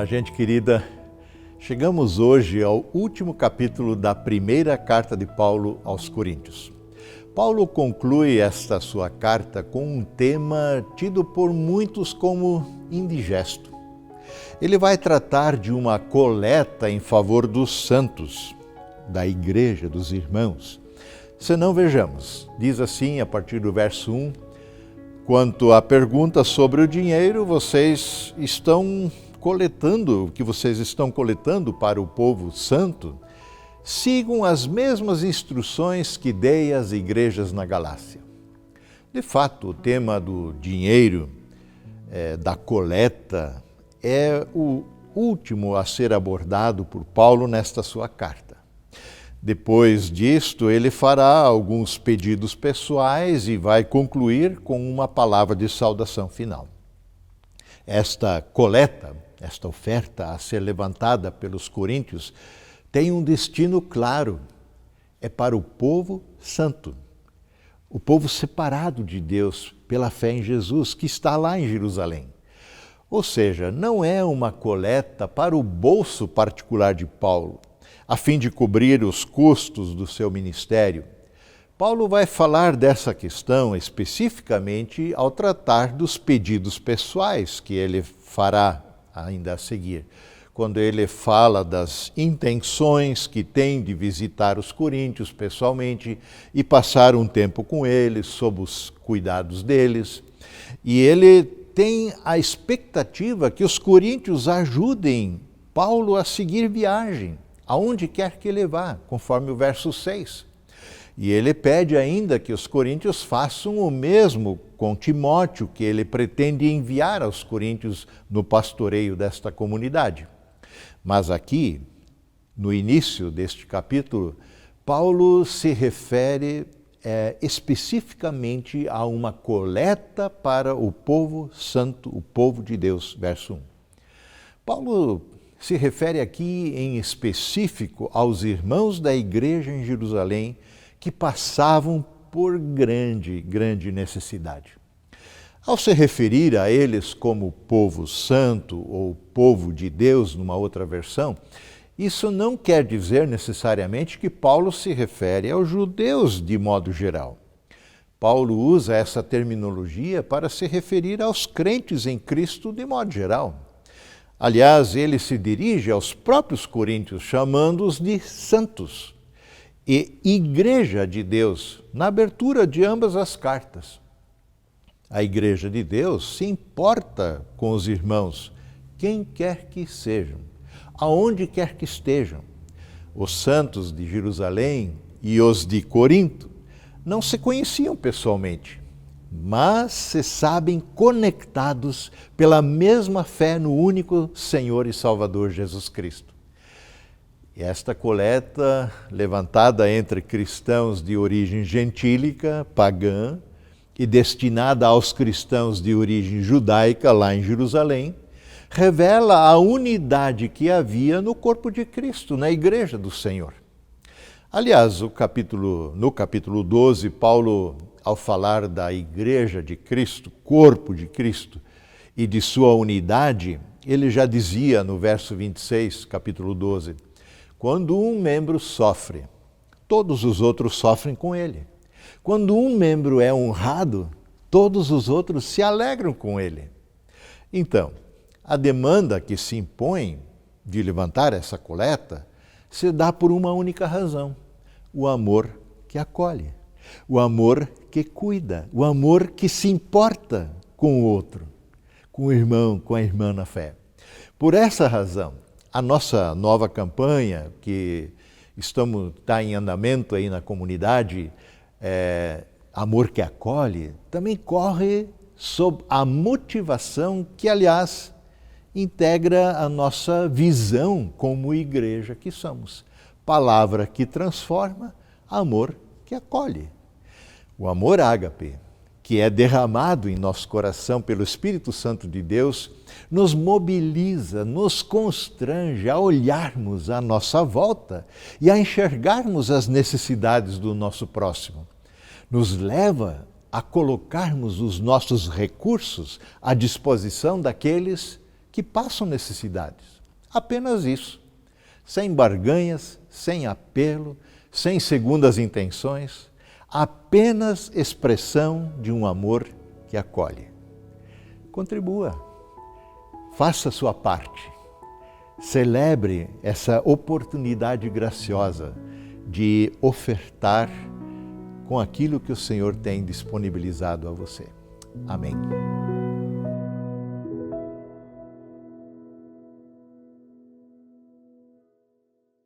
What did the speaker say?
Olá, gente querida. Chegamos hoje ao último capítulo da primeira carta de Paulo aos Coríntios. Paulo conclui esta sua carta com um tema tido por muitos como indigesto. Ele vai tratar de uma coleta em favor dos santos, da igreja, dos irmãos. Se não, vejamos. Diz assim, a partir do verso 1, quanto à pergunta sobre o dinheiro, vocês estão coletando, o que vocês estão coletando para o povo santo, sigam as mesmas instruções que dei às igrejas na Galácia. De fato, o tema do dinheiro, da coleta, é o último a ser abordado por Paulo nesta sua carta. Depois disto, ele fará alguns pedidos pessoais e vai concluir com uma palavra de saudação final. Esta coleta, esta oferta a ser levantada pelos coríntios, tem um destino claro. É para o povo santo, o povo separado de Deus pela fé em Jesus, que está lá em Jerusalém. Ou seja, não é uma coleta para o bolso particular de Paulo, a fim de cobrir os custos do seu ministério. Paulo vai falar dessa questão especificamente ao tratar dos pedidos pessoais que ele fará ainda a seguir, quando ele fala das intenções que tem de visitar os coríntios pessoalmente e passar um tempo com eles, sob os cuidados deles. E ele tem a expectativa que os coríntios ajudem Paulo a seguir viagem, aonde quer que ele vá, conforme o verso 6. E ele pede ainda que os coríntios façam o mesmo com Timóteo, que ele pretende enviar aos coríntios no pastoreio desta comunidade. Mas aqui, no início deste capítulo, Paulo se refere especificamente a uma coleta para o povo santo, o povo de Deus, verso 1. Paulo se refere aqui em específico aos irmãos da igreja em Jerusalém que passavam por grande necessidade. Ao se referir a eles como povo santo ou povo de Deus, numa outra versão, isso não quer dizer necessariamente que Paulo se refere aos judeus de modo geral. Paulo usa essa terminologia para se referir aos crentes em Cristo de modo geral. Aliás, ele se dirige aos próprios coríntios, chamando-os de santos e igreja de Deus, na abertura de ambas as cartas. A igreja de Deus se importa com os irmãos, quem quer que sejam, aonde quer que estejam. Os santos de Jerusalém e os de Corinto não se conheciam pessoalmente, mas se sabem conectados pela mesma fé no único Senhor e Salvador Jesus Cristo. E esta coleta, levantada entre cristãos de origem gentílica, pagã, e destinada aos cristãos de origem judaica lá em Jerusalém, revela a unidade que havia no corpo de Cristo, na igreja do Senhor. Aliás, no capítulo 12, Paulo, ao falar da igreja de Cristo, corpo de Cristo, e de sua unidade, ele já dizia no verso 26, capítulo 12, quando um membro sofre, todos os outros sofrem com ele. Quando um membro é honrado, todos os outros se alegram com ele. Então, a demanda que se impõe de levantar essa coleta se dá por uma única razão: o amor que acolhe, o amor que cuida, o amor que se importa com o outro, com o irmão, com a irmã na fé. Por essa razão, a nossa nova campanha, que está em andamento aí na comunidade, Amor que Acolhe, também corre sob a motivação que, aliás, integra a nossa visão como igreja que somos. Palavra que transforma, amor que acolhe. O amor ágape, que é derramado em nosso coração pelo Espírito Santo de Deus, nos mobiliza, nos constrange a olharmos à nossa volta e a enxergarmos as necessidades do nosso próximo. Nos leva a colocarmos os nossos recursos à disposição daqueles que passam necessidades. Apenas isso. Sem barganhas, sem apelo, sem segundas intenções, apenas expressão de um amor que acolhe. Contribua, faça a sua parte, celebre essa oportunidade graciosa de ofertar com aquilo que o Senhor tem disponibilizado a você. Amém.